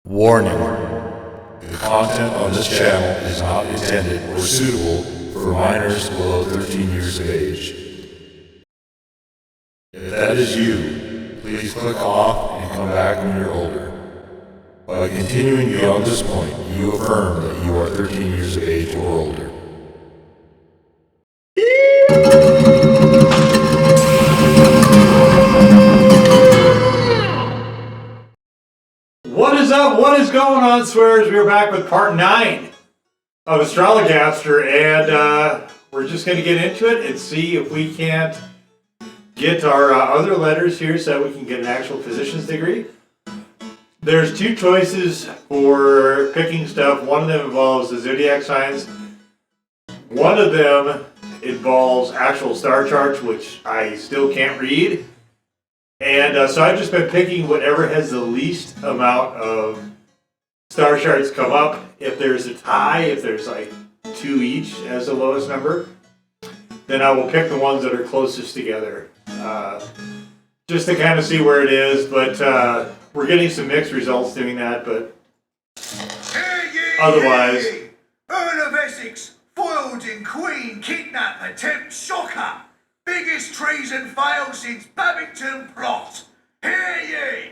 Warning. The content on this channel is not intended or suitable for minors below 13 years of age. If that is you, please click off and come back when you're older. By continuing beyond this point, you affirm that you are 13 years of age or older. What is up? What is going on, swearers? We're back with part 9 of Astrologaster, and we're just going to get into it and see if we can't get our other letters here so that we can get an actual physician's degree. There's two choices for picking stuff. One of them involves the zodiac signs. One of them involves actual star charts, which I still can't read. And so I've just been picking whatever has the least amount of star charts come up. If there's a tie, if there's like 2 each as the lowest number, then I will pick the ones that are closest together. Just to kind of see where it is, but we're getting some mixed results doing that, but otherwise... Earl of Essex, foiled in Queen, kidnap, attempt, shocker. Biggest treason fail since Babington plot. Hear ye!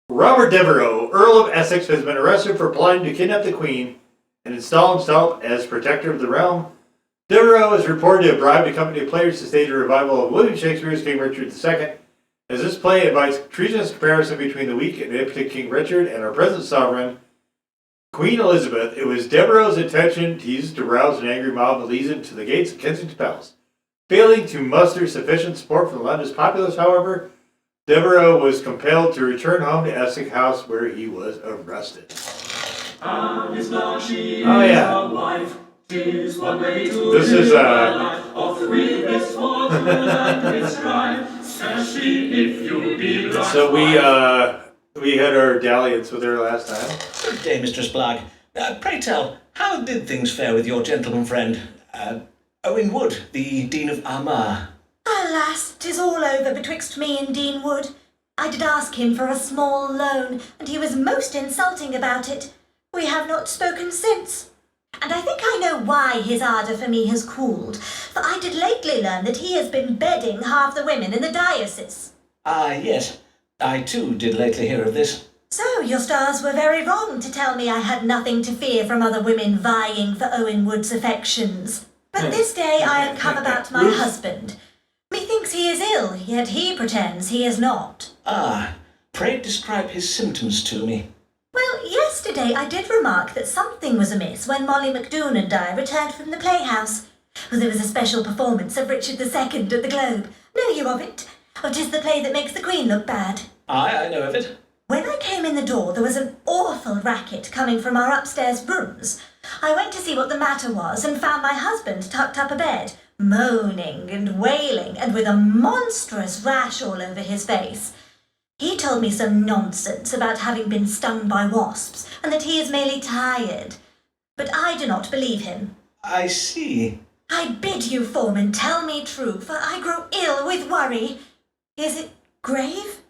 Robert Devereux, Earl of Essex, has been arrested for plotting to kidnap the Queen and install himself as protector of the realm. Devereux is reported to have bribed a company of players to stage a revival of William Shakespeare's King Richard II. As this play invites treasonous comparison between the weak and impotent King Richard and our present sovereign, Queen Elizabeth, it was Devereux's intention to rouse an angry mob that leads him to the gates of Kensington Palace. Failing to muster sufficient support from the London's populace, however, Devereux was compelled to return home to Essex House, where he was arrested. Oh yeah. This is So we had our dalliance with her last time. Good day, Mistress Blagg. Pray tell, how did things fare with your gentleman friend, Owen Wood, the Dean of Armagh? Alas, 'tis all over betwixt me and Dean Wood. I did ask him for a small loan, and he was most insulting about it. We have not spoken since. And I think I know why his ardour for me has cooled, for I did lately learn that he has been bedding half the women in the diocese. Ah, yes. I too did lately hear of this. So your stars were very wrong to tell me I had nothing to fear from other women vying for Owen Wood's affections. But this day I am come about my husband. Methinks he is ill, yet he pretends he is not. Ah, pray describe his symptoms to me. Well, yesterday I did remark that something was amiss when Molly McDoon and I returned from the playhouse. Well, there was a special performance of Richard II at the Globe. Know you of it? Or 'tis the play that makes the Queen look bad. Aye, I know of it. When I came in the door, there was an awful racket coming from our upstairs rooms. I went to see what the matter was and found my husband tucked up abed, moaning and wailing, and with a monstrous rash all over his face. He told me some nonsense about having been stung by wasps, and that he is merely tired. But I do not believe him. I see. I bid you, foreman, tell me true, for I grow ill with worry. Is it grave?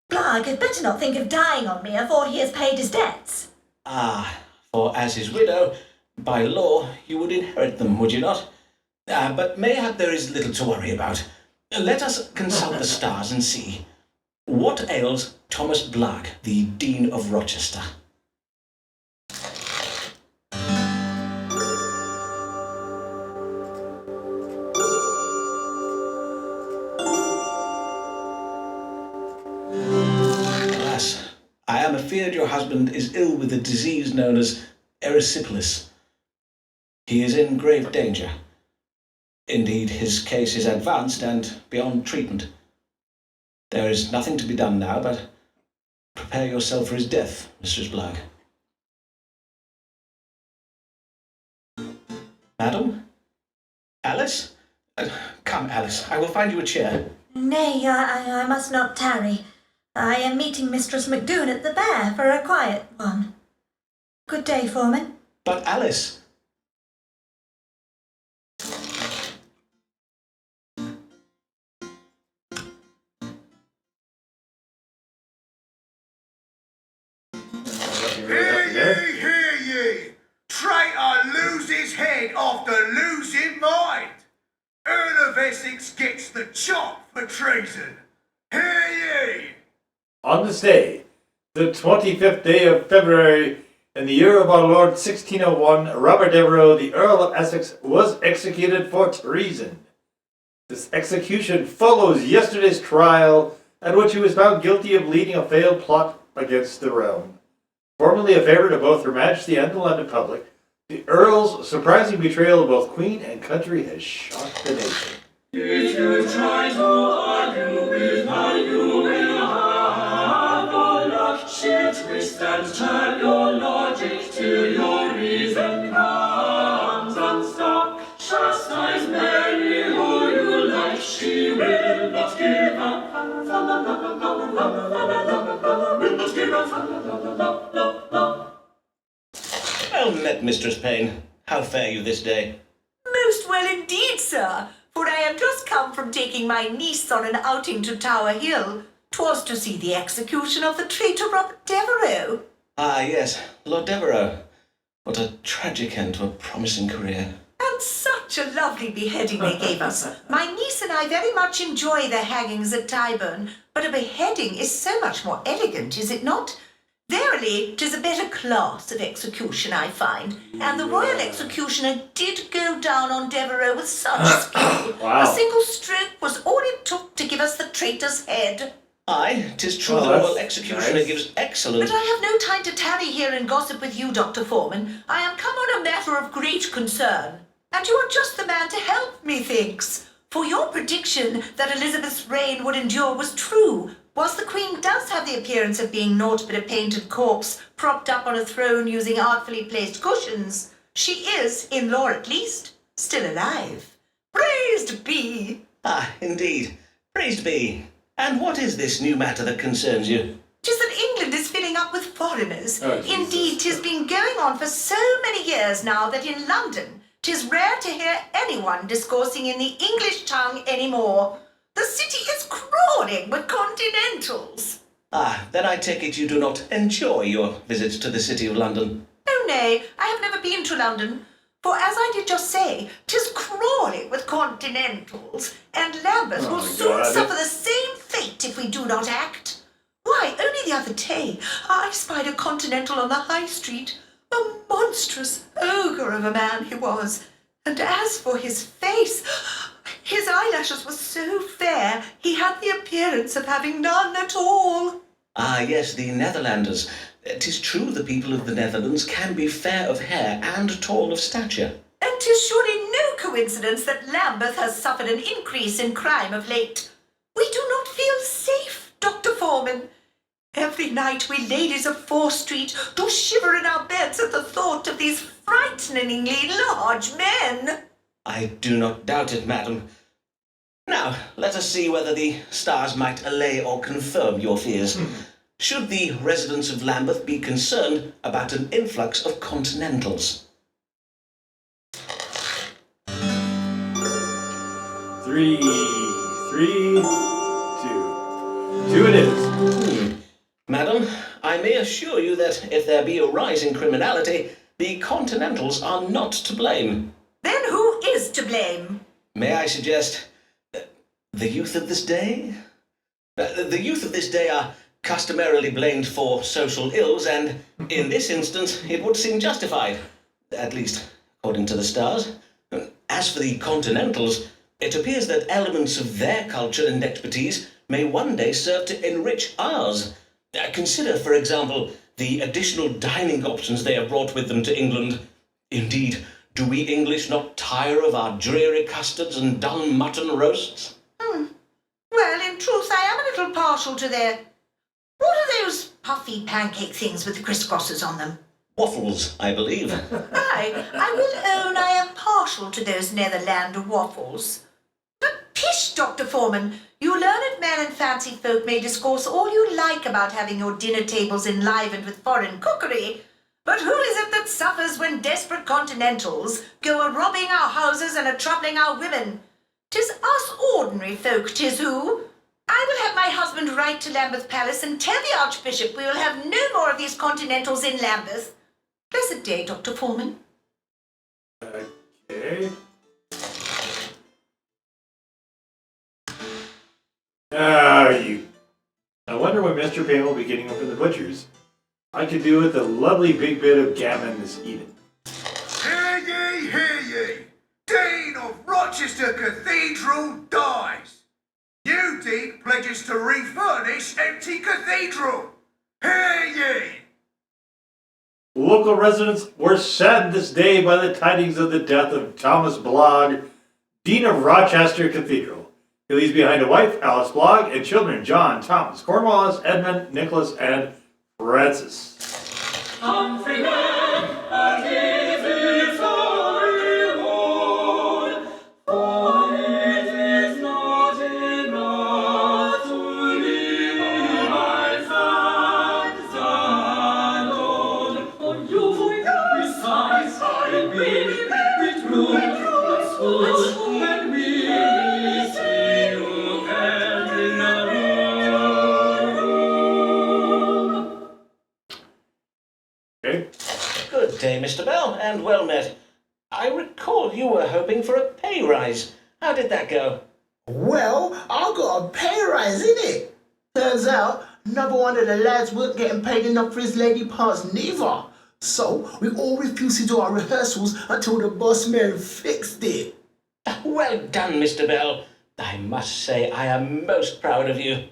Blagg had better not think of dying on me afore he has paid his debts. Ah, for as his widow, by law, you would inherit them, would you not? But mayhap there is little to worry about. Let us consult the stars and see. What ails Thomas Blagg, the Dean of Rochester? Alas, I am afeard your husband is ill with a disease known as erysipelas. He is in grave danger. Indeed, his case is advanced and beyond treatment. There is nothing to be done now, but prepare yourself for his death, Mistress Blagg. Madam? Alice? Come, Alice, I will find you a chair. Nay, I must not tarry. I am meeting Mistress McDoon at the Bear for a quiet one. Good day, foreman. But Alice... happened there. Hear ye! Traitor lose his head after losing mind. Earl of Essex gets the chop for treason. Hear ye! On this day, the 25th day of February, in the year of our Lord 1601, Robert Devereux, the Earl of Essex, was executed for treason. This execution follows yesterday's trial, at which he was found guilty of leading a failed plot against the realm. Formerly a favourite of both Her Majesty and the London public, the Earl's surprising betrayal of both Queen and country has shocked the nation. If you try to argue with her, you will have no luck. She'll twist and turn your logic till your reason comes unstuck. Chastise Mary who you like, she will not give up. Will not give up. Well met, Mistress Payne. How fare you this day? Most well indeed, sir, for I am just come from taking my niece on an outing to Tower Hill. 'Twas to see the execution of the traitor Robert Devereux. Ah, yes, Lord Devereux. What a tragic end to a promising career. And such a lovely beheading they gave us. My niece and I very much enjoy the hangings at Tyburn, but a beheading is so much more elegant, is it not? Verily, 'tis a better class of execution, I find, and the royal executioner did go down on Devereux with such skill. Wow. A single stroke was all it took to give us the traitor's head. Aye, 'tis true Oh, the that's royal executioner nice. gives excellent... But I have no time to tarry here and gossip with you, Dr. Foreman. I am come on a matter of great concern, and you are just the man to help, methinks. For your prediction that Elizabeth's reign would endure was true. Whilst the Queen does have the appearance of being naught but a painted corpse, propped up on a throne using artfully placed cushions, she is, in lore at least, still alive. Praised be! Ah, indeed. Praised be. And what is this new matter that concerns you? 'Tis that England is filling up with foreigners. Oh, Jesus. Indeed, 'tis been going on for so many years now that in London 'tis rare to hear anyone discoursing in the English tongue anymore. The city is crawling with continentals. Ah, then I take it you do not enjoy your visit to the City of London. Oh nay, I have never been to London. For as I did just say, 'tis crawling with continentals, and Lambeth will soon God. suffer the same fate if we do not act. Why, only the other day, I spied a continental on the high street. A monstrous ogre of a man he was. And as for his face, his eyelashes were so fair, he had the appearance of having none at all. Ah, yes, the Netherlanders. 'Tis true the people of the Netherlands can be fair of hair and tall of stature. And 'tis surely no coincidence that Lambeth has suffered an increase in crime of late. We do not feel safe, Dr. Foreman. Every night we ladies of Fore Street do shiver in our beds at the thought of these frighteningly large men. I do not doubt it, madam. Now, let us see whether the stars might allay or confirm your fears. Should the residents of Lambeth be concerned about an influx of continentals? 3, 2. 2 it is. Madam, I may assure you that if there be a rise in criminality, the continentals are not to blame. Then who is to blame? May I suggest the youth of this day? The youth of this day are customarily blamed for social ills, and in this instance it would seem justified, at least according to the stars. As for the continentals, it appears that elements of their culture and expertise may one day serve to enrich ours. Consider, for example, the additional dining options they have brought with them to England. Indeed, do we English not tire of our dreary custards and dull mutton roasts? Well, in truth, I am a little partial to their... What are those puffy pancake things with the crisscrosses on them? Waffles, I believe. Aye, I will own I am partial to those Netherland waffles. But pish, Dr. Foreman, you learned men and fancy folk may discourse all you like about having your dinner tables enlivened with foreign cookery, but who is it that suffers when desperate continentals go a-robbing our houses and a-troubling our women? 'Tis us ordinary folk, 'tis who. I will have my husband write to Lambeth Palace and tell the Archbishop we will have no more of these continentals in Lambeth. Blessed day, Dr. Foreman. Okay. I wonder what Mr. Payne will be getting up in the butcher's. I could do with a lovely big bit of gammon this evening. Hear ye, hear ye! Dean of Rochester Cathedral dies! New Dean pledges to refurnish empty cathedral! Hear ye! Local residents were saddened this day by the tidings of the death of Thomas Blogg, Dean of Rochester Cathedral. He leaves behind a wife, Alice Blogg, and children, John, Thomas, Cornwallis, Edmund, Nicholas, and Francis. Humphrey man, and give it our reward, for it is not enough to leave my friends alone. On you, besides, we true, and we see you held in a room. Okay? Good day, Mr. Bell, and well met. I recall you were hoping for a pay rise. How did that go? Well, I got a pay rise, innit? Turns out, another one of the lads weren't getting paid enough for his lady parts neither. So, we all refused to do our rehearsals until the boss man fixed it. Well done, Mr. Bell. I must say I am most proud of you.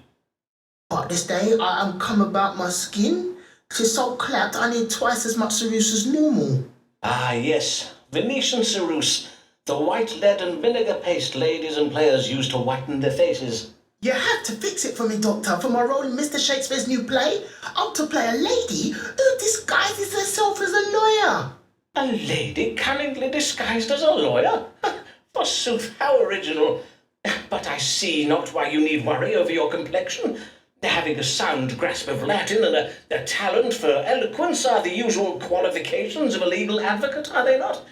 But this day, I am come about my skin. She's so clapped, I need twice as much ceruse as normal. Ah, yes, Venetian ceruse, the white lead and vinegar paste ladies and players use to whiten their faces. You have to fix it for me, Doctor, for my role in Mr. Shakespeare's new play. I'm to play a lady who disguises herself as a lawyer. A lady cunningly disguised as a lawyer? Forsooth, how original. But I see not why you need worry over your complexion. Having a sound grasp of Latin and a talent for eloquence are the usual qualifications of a legal advocate, are they not?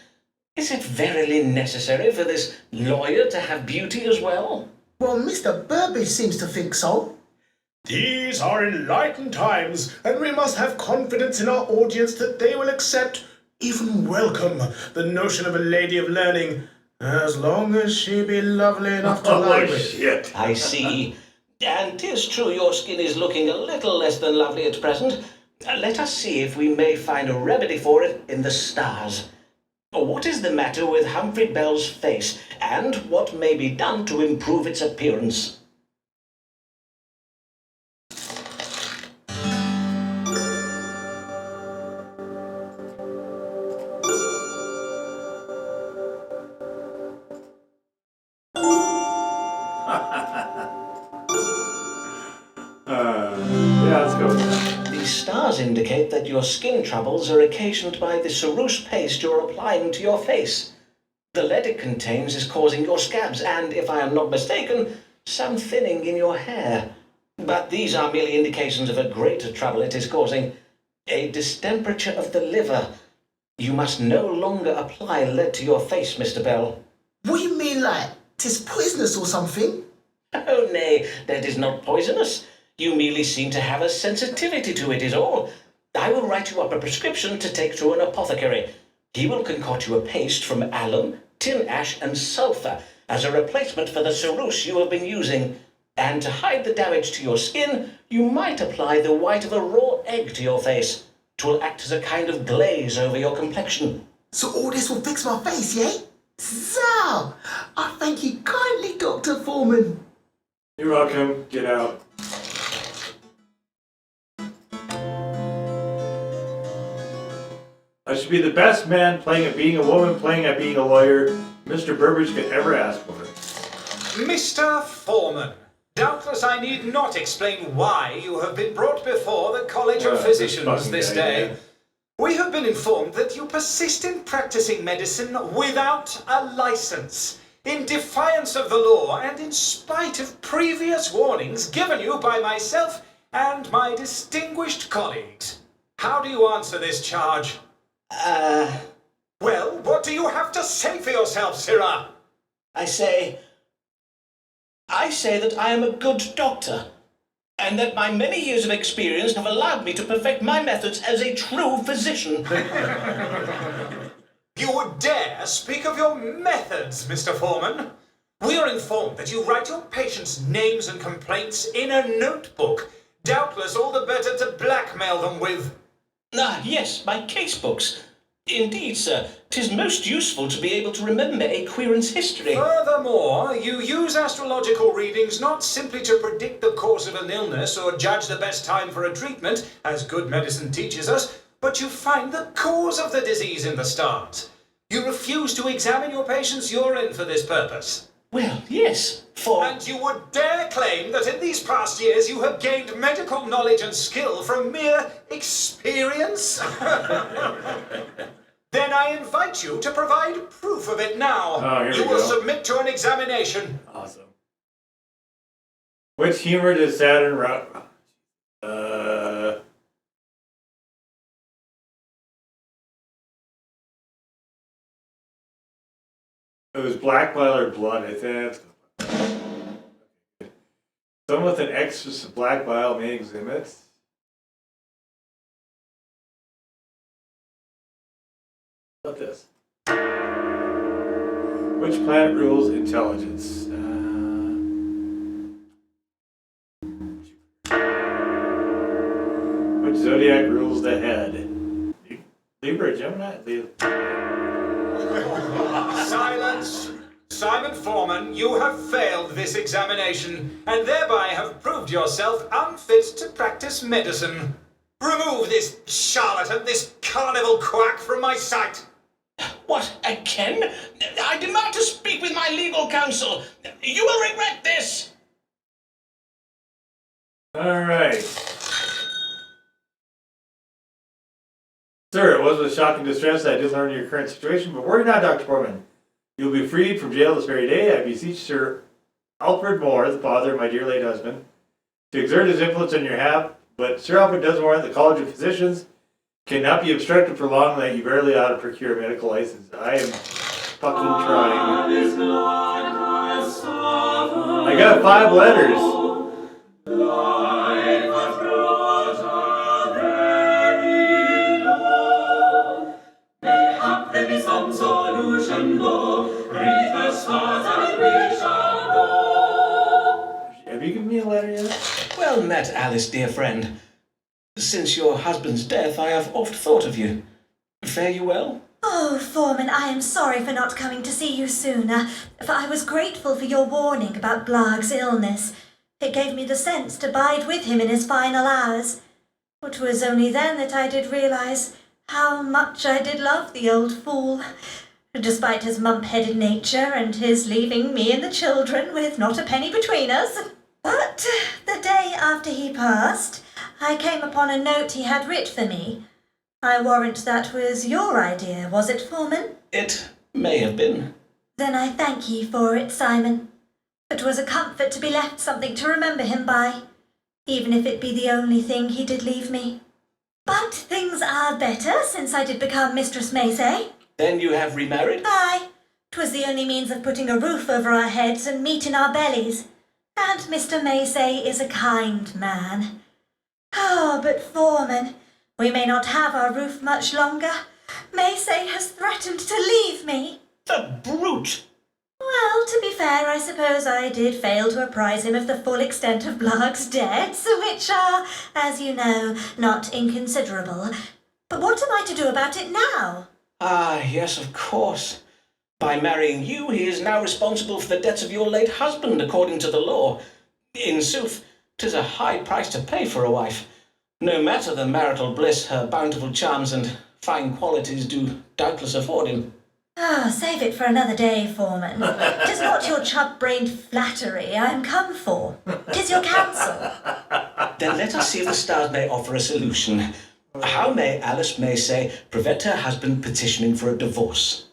Is it verily necessary for this lawyer to have beauty as well? Well, Mr. Burbage seems to think so. These are enlightened times, and we must have confidence in our audience that they will accept, even welcome, the notion of a lady of learning, as long as she be lovely enough to lie with. Shit. I see. And 'tis true your skin is looking a little less than lovely at present. Let us see if we may find a remedy for it in the stars. What is the matter with Humphrey Bell's face, and what may be done to improve its appearance? Yeah, let's go with that. The stars indicate that your skin troubles are occasioned by the ceruse paste you're applying to your face. The lead it contains is causing your scabs and, if I am not mistaken, some thinning in your hair. But these are merely indications of a greater trouble it is causing, a distemperature of the liver. You must no longer apply lead to your face, Mr. Bell. What do you mean, like, 'tis poisonous or something? Oh, nay, that is not poisonous. You merely seem to have a sensitivity to it, is all. I will write you up a prescription to take to an apothecary. He will concoct you a paste from alum, tin ash, and sulphur as a replacement for the ceruse you have been using. And to hide the damage to your skin, you might apply the white of a raw egg to your face. 'Twill act as a kind of glaze over your complexion. So all this will fix my face, yeah? So, I thank you kindly, Dr. Foreman. You're welcome. Get out. I should be the best man playing at being a woman, playing at being a lawyer Mr. Burbage could ever ask for. Mr. Foreman, doubtless I need not explain why you have been brought before the College of Physicians this day. Yeah. We have been informed that you persist in practicing medicine without a license, in defiance of the law and in spite of previous warnings given you by myself and my distinguished colleagues. How do you answer this charge? Well, what do you have to say for yourself, Sirrah? I say, I say that I am a good doctor, and that my many years of experience have allowed me to perfect my methods as a true physician. You would dare speak of your methods, Mr. Foreman? We are informed that you write your patients' names and complaints in a notebook, doubtless all the better to blackmail them with. Ah, yes, my case books. Indeed, sir, 'tis most useful to be able to remember a querent's history. Furthermore, you use astrological readings not simply to predict the course of an illness or judge the best time for a treatment, as good medicine teaches us, but you find the cause of the disease in the stars. You refuse to examine your patient's urine for this purpose. Well, yes, And you would dare claim that in these past years you have gained medical knowledge and skill from mere experience? Then I invite you to provide proof of it now. Oh, here we you will go. submit to an examination. Awesome. Which humor does Saturn It was blackmail or blood, I think. Someone with an excess of black bile may exhibit. What about this? Which planet rules intelligence? Which zodiac rules the head? Libra, Gemini? Silence! Simon Foreman, you have failed this examination, and thereby have proved yourself unfit to practice medicine. Remove this charlatan, this carnival quack from my sight! What, again? I demand to speak with my legal counsel. You will regret this. All right. Sir, it was with shocking distress that I did learn your current situation, but worry not, Dr. Foreman. You'll be freed from jail this very day. I beseech Sir Alfred Moore, the father of my dear late husband, to exert his influence on your behalf, but Sir Alfred does warrant the College of Physicians cannot be obstructed for long, that you barely ought to procure a medical license. I am fucking trying. I got 5 letters. There be some solution, though. Read the stars and we shall know. Have you given me a letter yet? Well met, Alice, dear friend. Since your husband's death, I have oft thought of you. Fare you well? Oh, Foreman, I am sorry for not coming to see you sooner, for I was grateful for your warning about Blag's illness. It gave me the sense to bide with him in his final hours. It was only then that I did realize how much I did love the old fool, despite his mump-headed nature and his leaving me and the children with not a penny between us. But the day after he passed, I came upon a note he had writ for me. I warrant that was your idea, was it, Foreman? It may have been. Then I thank ye for it, Simon. It was a comfort to be left something to remember him by, even if it be the only thing he did leave me. But things are better since I did become Mistress Macy. Then you have remarried? Aye. 'Twas the only means of putting a roof over our heads and meat in our bellies. And Mr. Macy is a kind man. Ah, but Foreman, we may not have our roof much longer. Macy has threatened to leave me. The brute! Well, to be fair, I suppose I did fail to apprise him of the full extent of Blag's debts, which are, as you know, not inconsiderable. But what am I to do about it now? Ah, yes, of course. By marrying you, he is now responsible for the debts of your late husband, according to the law. In sooth, 'tis a high price to pay for a wife. No matter the marital bliss her bountiful charms and fine qualities do doubtless afford him. Ah, save it for another day, Foreman. 'Tis not your chub-brained flattery I am come for. 'Tis your counsel. Then let us see if the stars may offer a solution. How may Alice Macy prevent her husband petitioning for a divorce?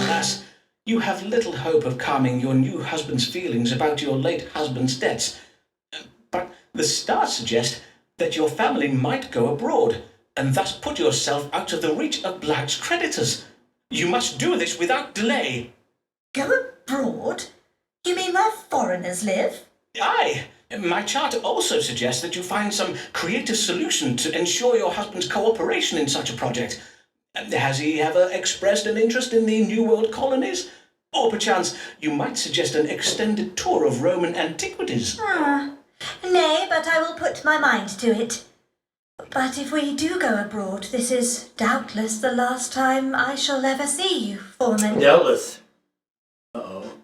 Alas, you have little hope of calming your new husband's feelings about your late husband's debts. But the stars suggest that your family might go abroad, and thus put yourself out of the reach of Black's creditors. You must do this without delay. Go abroad? You mean where foreigners live? Aye. My chart also suggests that you find some creative solution to ensure your husband's cooperation in such a project. Has he ever expressed an interest in the New World colonies? Or perchance you might suggest an extended tour of Roman antiquities? Nay, but I will put my mind to it. But if we do go abroad, this is doubtless the last time I shall ever see you, Foreman. Doubtless. Uh-oh.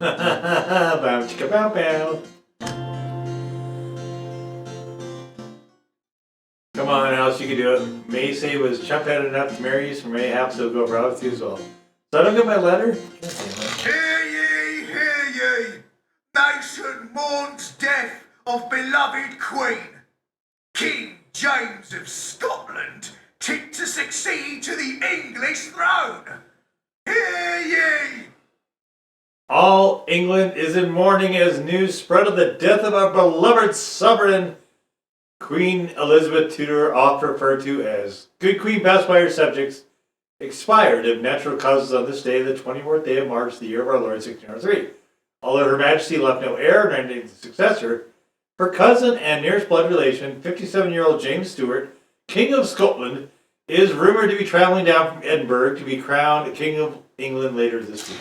Bow chicka bow bow. Come on, Alice, you can do it. Macy was chump-headed enough to marry you, so mayhaps he'll go abroad with you as well. So I don't get my letter? Hear ye, hear ye! Nation mourns death of beloved Queen. King James of Scotland, tipped to succeed to the English throne. Hear ye! All England is in mourning as news spread of the death of our beloved sovereign, Queen Elizabeth Tudor, oft referred to as Good Queen, passed by her subjects, expired of natural causes on this day, the 24th day of March, the year of our Lord, 1603. Although Her Majesty left no heir nor any successor, her cousin and nearest blood relation, 57-year-old James Stuart, King of Scotland, is rumored to be traveling down from Edinburgh to be crowned King of England later this week.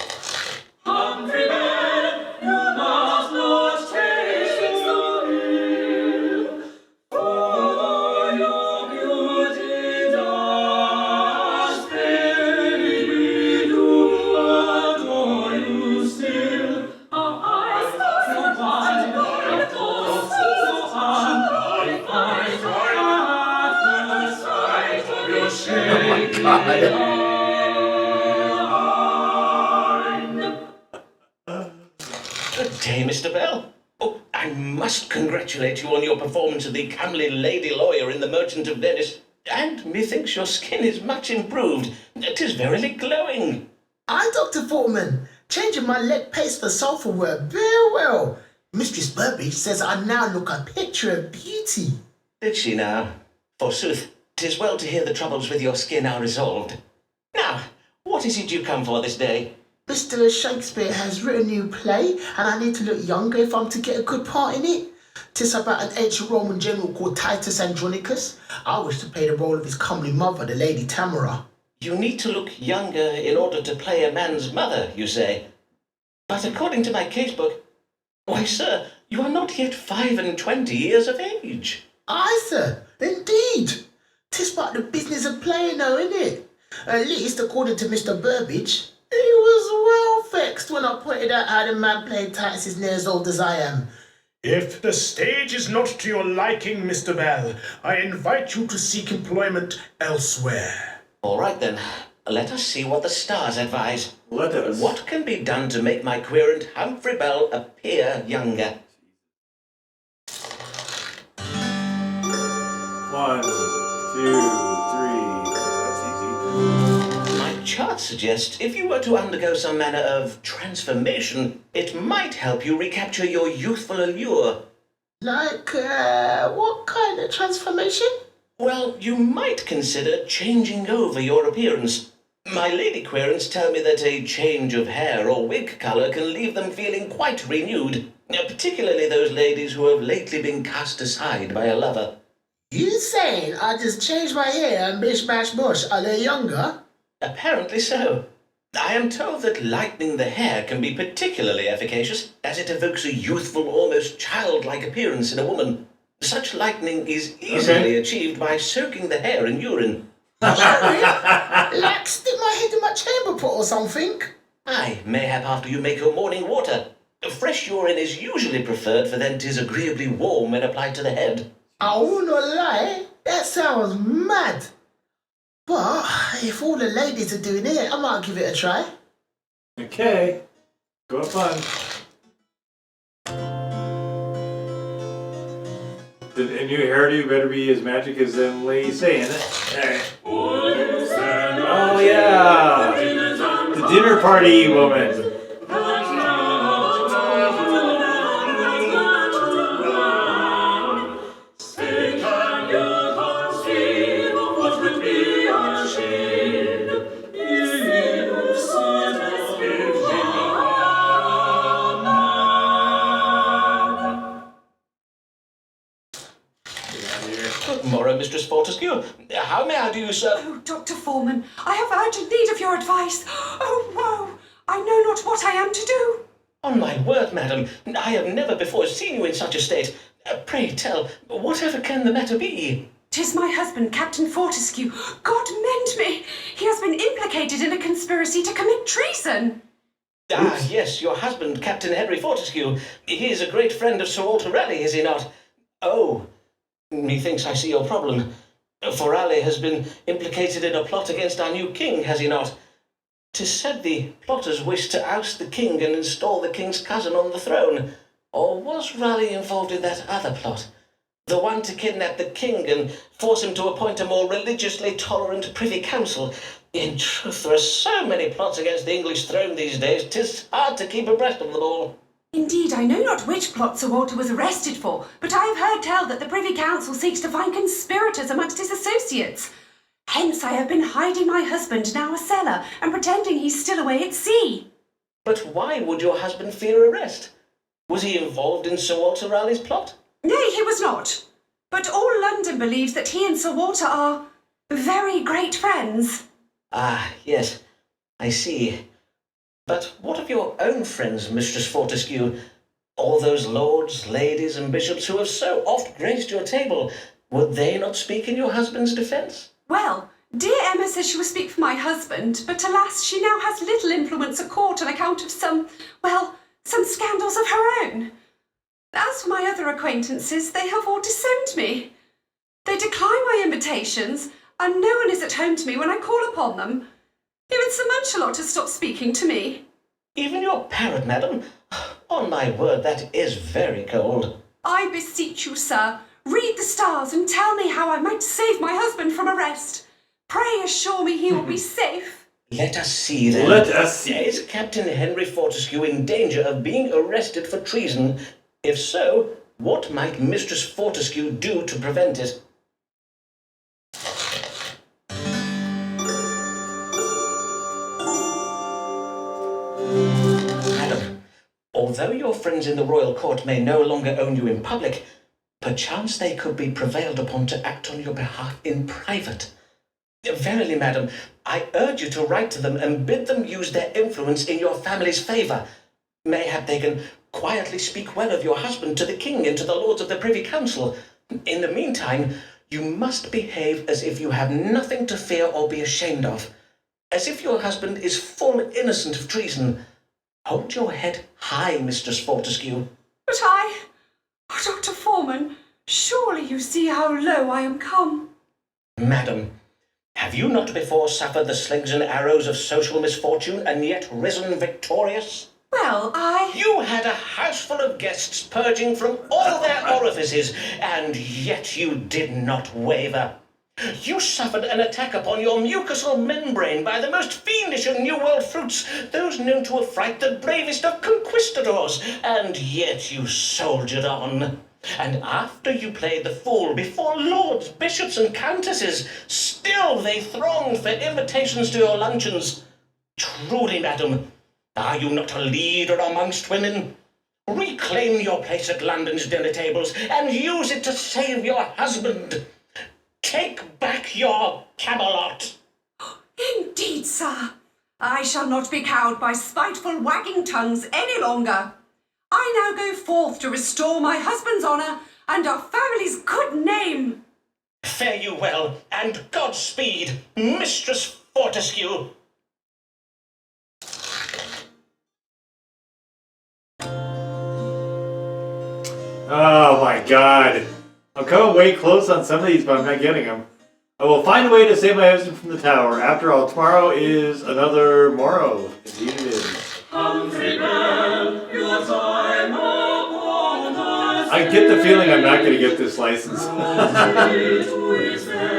Humphrey Bell, you must not taste so ill, for your beauty does fairly we do adore you still. Our eyes so wonderful, and thoughts so unqualified at the sight of your shade. God. Good day, Mr. Bell. Oh, I must congratulate you on your performance of the comely lady lawyer in The Merchant of Venice. And methinks your skin is much improved. 'Tis verily glowing. Aye, Dr. Foreman. Changing my leg paste for sulphur worked very well. Mistress Burbage says I now look a picture of beauty. Did she now? Forsooth, 'tis well to hear the troubles with your skin are resolved. Now, what is it you come for this day? Mr. Shakespeare has written a new play, and I need to look younger if I'm to get a good part in it. 'Tis about an ancient Roman general called Titus Andronicus. I wish to play the role of his comely mother, the Lady Tamara. You need to look younger in order to play a man's mother, you say. But according to my casebook, why, sir, you are not yet 25 years of age. Aye, sir, indeed. 'Tis but the business of playing, though, isn't it? At least, according to Mr. Burbage, he was well vexed when I pointed out how the man playing Titus is near as old as I am. If the stage is not to your liking, Mr. Bell, I invite you to seek employment elsewhere. All right, then. Let us see what the stars advise. Let us. What can be done to make my querent Humphrey Bell appear younger? 1, 2, 3. That's easy. My chart suggests if you were to undergo some manner of transformation, it might help you recapture your youthful allure. Like, what kind of transformation? Well, you might consider changing over your appearance. My lady querents tell me that a change of hair or wig colour can leave them feeling quite renewed, particularly those ladies who have lately been cast aside by a lover. You saying I just changed my hair and bish bash bush a little younger? Apparently so. I am told that lightening the hair can be particularly efficacious, as it evokes a youthful, almost childlike appearance in a woman. Such lightening is easily achieved by soaking the hair in urine. Like stick my head in my chamber pot or something? Aye, mayhap after you make your morning water. Fresh urine is usually preferred, for then 'tis agreeably warm when applied to the head. I will not lie, that sounds mad. But if all the ladies are doing it, I might give it a try. Okay. Go have fun. The new hairdo better be as magic as them ladies say, isn't it? Oh, yeah. The dinner party woman. Satan Mistress Fortescue. How may I do, sir? Oh, Dr. Foreman, I have urgent need of your advice. Oh, woe! I know not what I am to do. On my word, madam, I have never before seen you in such a state. Pray tell, whatever can the matter be? 'Tis my husband, Captain Fortescue. God mend me! He has been implicated in a conspiracy to commit treason. Ah, yes, your husband, Captain Henry Fortescue. He is a great friend of Sir Walter Raleigh, is he not? Oh, methinks I see your problem. For Raleigh has been implicated in a plot against our new king, has he not? 'Tis said the plotters wish to oust the king and install the king's cousin on the throne. Or was Raleigh involved in that other plot? The one to kidnap the king and force him to appoint a more religiously tolerant privy council. In truth, there are so many plots against the English throne these days, 'tis hard to keep abreast of them all. Indeed, I know not which plot Sir Walter was arrested for, but I have heard tell that the Privy Council seeks to find conspirators amongst his associates. Hence I have been hiding my husband, now a sailor, and pretending he's still away at sea. But why would your husband fear arrest? Was he involved in Sir Walter Raleigh's plot? Nay, he was not. But all London believes that he and Sir Walter are very great friends. Ah, yes, I see. But what of your own friends, Mistress Fortescue? All those lords, ladies, and bishops who have so oft graced your table, would they not speak in your husband's defence? Well, dear Emma says she will speak for my husband, but alas, she now has little influence at court on account of some scandals of her own. As for my other acquaintances, they have all disowned me. They decline my invitations, and no one is at home to me when I call upon them. Even Sir Munchalot has stopped speaking to me. Even your parrot, madam? On my word, that is very cold. I beseech you, sir, read the stars and tell me how I might save my husband from arrest. Pray assure me he will be safe. Let us see, then. Let us see. Is Captain Henry Fortescue in danger of being arrested for treason? If so, what might Mistress Fortescue do to prevent it? Madam, although your friends in the royal court may no longer own you in public, perchance they could be prevailed upon to act on your behalf in private. Verily, madam, I urge you to write to them and bid them use their influence in your family's favour. Mayhap they can quietly speak well of your husband to the king and to the lords of the Privy Council. In the meantime, you must behave as if you have nothing to fear or be ashamed of, as if your husband is full innocent of treason. Hold your head high, Mistress Fortescue. But Dr. Foreman, surely you see how low I am come. Madam, have you not before suffered the slings and arrows of social misfortune and yet risen victorious? Well, You had a house full of guests purging from all their orifices, and yet you did not waver. You suffered an attack upon your mucosal membrane by the most fiendish of New World fruits, those known to affright the bravest of conquistadors, and yet you soldiered on. And after you played the fool before lords, bishops, and countesses, still they thronged for invitations to your luncheons. Truly, madam, are you not a leader amongst women? Reclaim your place at London's dinner tables and use it to save your husband. Take back your Camelot. Indeed, sir. I shall not be cowed by spiteful wagging tongues any longer. I now go forth to restore my husband's honour and our family's good name. Fare you well, and Godspeed, Mistress Fortescue. Oh my god. I'm coming way close on some of these, but I'm not getting them. I will find a way to save my husband from the tower. After all, tomorrow is another morrow. Indeed it is. Humphrey Bell, your time upon us. I get the feeling I'm not going to get this license.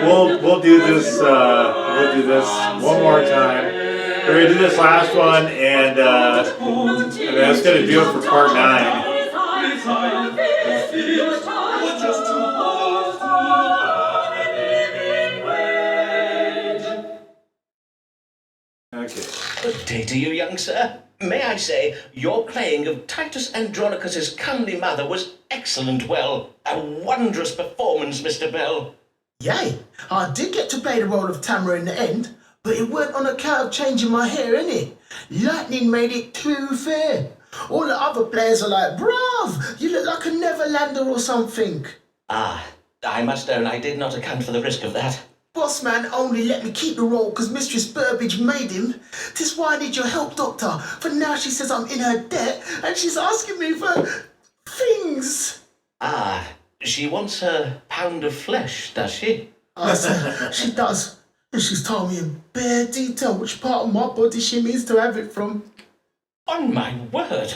we'll do this. We'll do this one more time. We're going to do this last one, and I was going to do it for part 9. Good day to you, young sir. May I say, your playing of Titus Andronicus's comely mother was excellent. Well, a wondrous performance, Mr. Bell. Yay, I did get to play the role of Tamara in the end, but it weren't on account of changing my hair, innit? Lightning made it too fair. All the other players are like, bruv, you look like a Neverlander or something. Ah, I must own I did not account for the risk of that. Boss man only let me keep the role because Mistress Burbage made him. Tis why I need your help, Doctor, for now she says I'm in her debt and she's asking me for things. Ah, she wants her pound of flesh, does she? Sir, she does. And she's told me in bare detail which part of my body she means to have it from. On my word.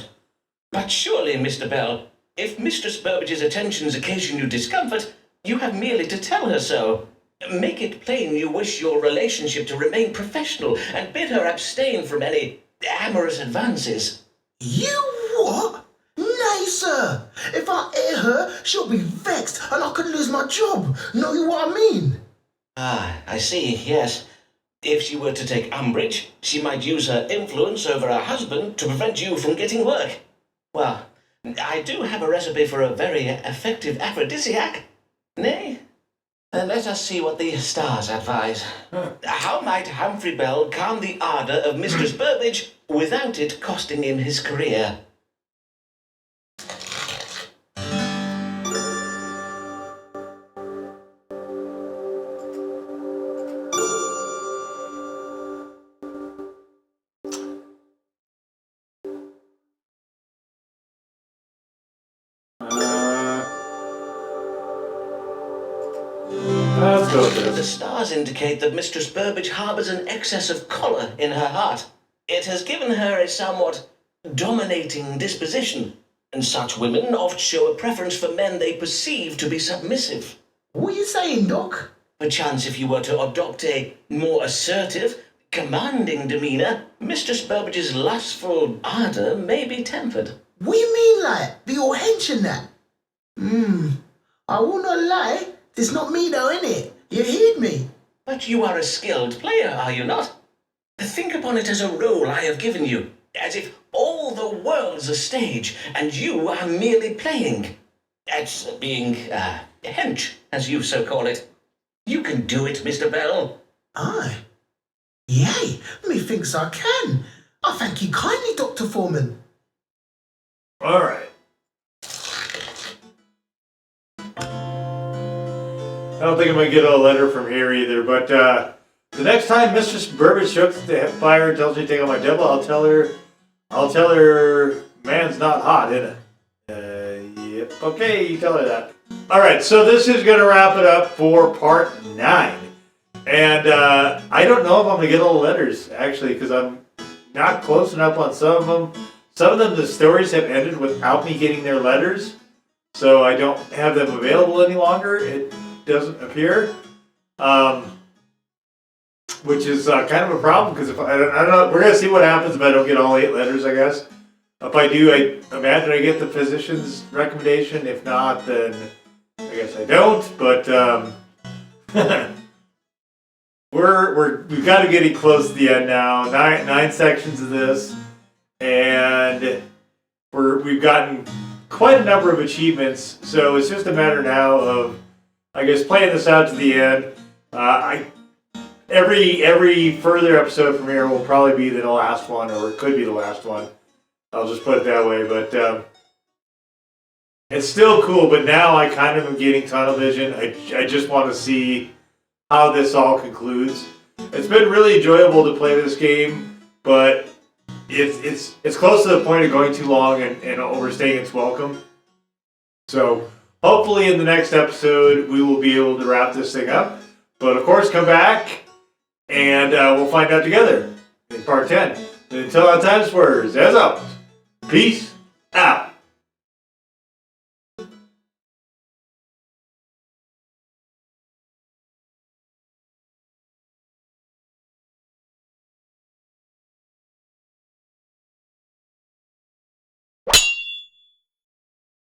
But surely, Mr. Bell, if Mistress Burbage's attentions occasion you discomfort, you have merely to tell her so. Make it plain you wish your relationship to remain professional and bid her abstain from any amorous advances. You what? Nay, sir. If I air her, she'll be vexed and I could lose my job. Know you what I mean? Ah, I see, yes. If she were to take umbrage, she might use her influence over her husband to prevent you from getting work. Well, I do have a recipe for a very effective aphrodisiac. Nay? Let us see what the stars advise. How might Humphrey Bell calm the ardour of Mistress Burbage without it costing him his career? Let's go with The this. stars indicate that Mistress Burbage harbours an excess of choler in her heart. It has given her a somewhat dominating disposition, and such women oft show a preference for men they perceive to be submissive. What are you saying, Doc? Perchance if you were to adopt a more assertive, commanding demeanour, Mistress Burbage's lustful ardour may be tempered. What you mean, like, be all hench and that? I will not lie. It's not me though, innit? You heard me. But you are a skilled player, are you not? Think upon it as a role I have given you, as if all the world's a stage, and you are merely playing. At being, hench, as you so call it. You can do it, Mr. Bell. Aye. Yay, methinks I can. I thank you kindly, Dr. Foreman. All right. I don't think I'm gonna get a letter from here either, but the next time Mistress Burbage shows the fire and tells me to take out my devil, I'll tell her man's not hot, innit? Yep. Okay, you tell her that. All right, so this is gonna wrap it up for part 9, and I don't know if I'm gonna get all the letters actually, because I'm not close enough on some of them. Some of them, the stories have ended without me getting their letters, so I don't have them available any longer. It doesn't appear, which is kind of a problem, because if I don't know, we're gonna see what happens if I don't get all 8 letters, I guess. If I do, I imagine I get the physician's recommendation. If not, then I guess I don't. But we've got to get close to the end now. 9 sections of this, and we've gotten quite a number of achievements. So it's just a matter now of, I guess, playing this out to the end. Every further episode from here will probably be the last one, or it could be the last one. I'll just put it that way. But it's still cool. But now I kind of am getting tunnel vision. I just want to see how this all concludes. It's been really enjoyable to play this game, but it's close to the point of going too long and overstaying its welcome. So hopefully in the next episode we will be able to wrap this thing up. But of course, come back and we'll find out together in part 10. And until that time, swears, as always, peace out.